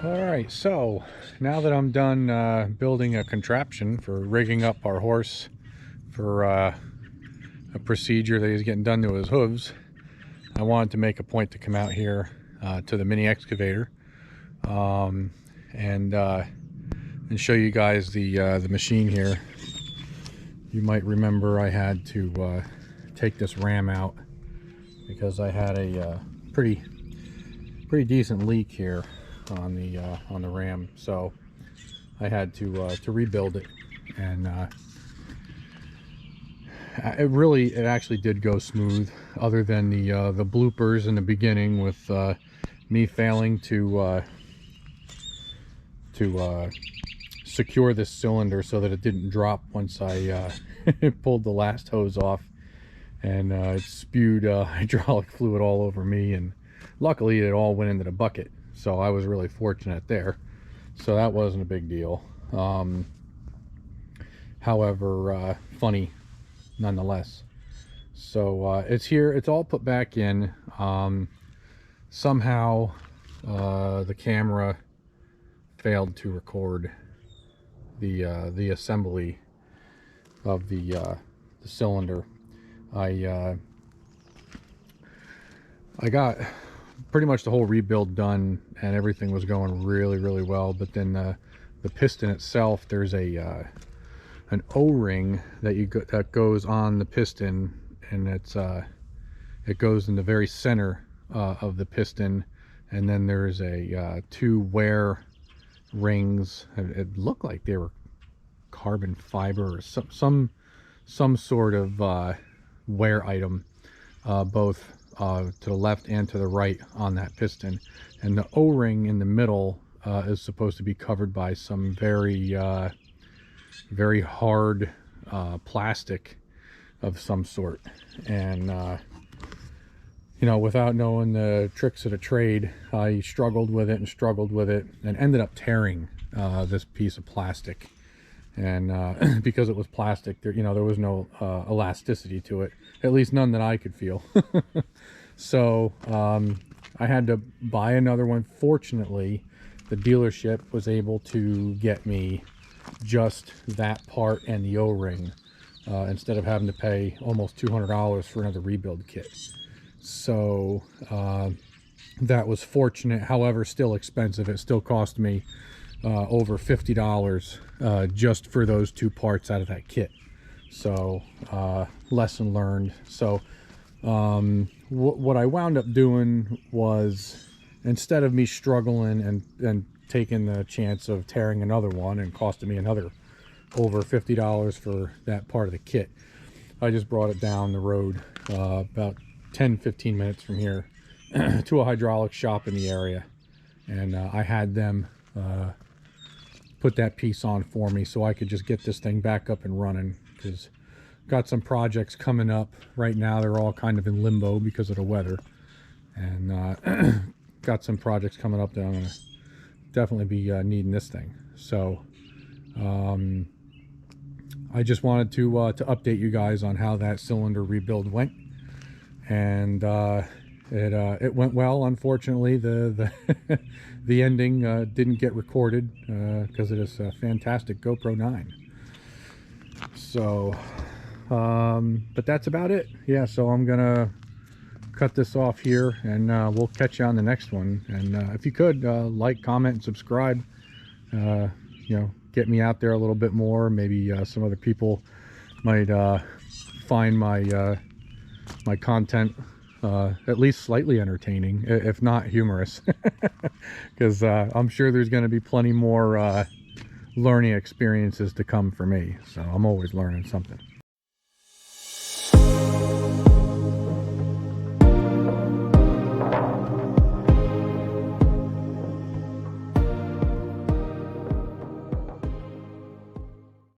All right, so now that I'm done building a contraption for rigging up our horse for a procedure that he's getting done to his hooves, I wanted to make a point to come out here to the mini excavator and show you guys the machine here. You might remember I had to take this ram out because I had a pretty decent leak here on the ram, so I had to rebuild it, and it actually did go smooth, other than the bloopers in the beginning with me failing to secure this cylinder so that it didn't drop once I pulled the last hose off, and it spewed hydraulic fluid all over me, and luckily it all went into the bucket, so I was really fortunate there, so that wasn't a big deal. However, funny nonetheless. So it's here, it's all put back in. Somehow the camera failed to record the assembly of the cylinder. I got pretty much the whole rebuild done, and everything was going really well, but then the piston itself, there's an O-ring that goes on the piston, and it goes in the very center of the piston, and then there's two wear rings. It looked like they were carbon fiber or some sort of wear item, both to the left and to the right on that piston, and the O-ring in the middle is supposed to be covered by some very hard plastic of some sort. And you know, without knowing the tricks of the trade, I struggled with it and ended up tearing this piece of plastic. And because it was plastic, there was no elasticity to it, at least none that I could feel. So I had to buy another one. Fortunately, the dealership was able to get me just that part and the O-ring, instead of having to pay almost $200 for another rebuild kit. So that was fortunate. However, still expensive. It still cost me over $50 just for those two parts out of that kit. So lesson learned. So what I wound up doing was, instead of me struggling and taking the chance of tearing another one and costing me another over $50 for that part of the kit, I just brought it down the road about 10-15 minutes from here to a hydraulic shop in the area, and I had them put that piece on for me so I could just get this thing back up and running, because got some projects coming up right now. They're all kind of in limbo because of the weather, and got some projects coming up that I'm gonna definitely be needing this thing. So I just wanted to update you guys on how that cylinder rebuild went, and it went well. Unfortunately, the the ending didn't get recorded because it is a fantastic GoPro 9. So but that's about it. Yeah, so I'm gonna cut this off here, and we'll catch you on the next one. And if you could like, comment, and subscribe, you know, get me out there a little bit more. Maybe some other people might find my my content at least slightly entertaining, if not humorous, because I'm sure there's going to be plenty more learning experiences to come for me, so I'm always learning something.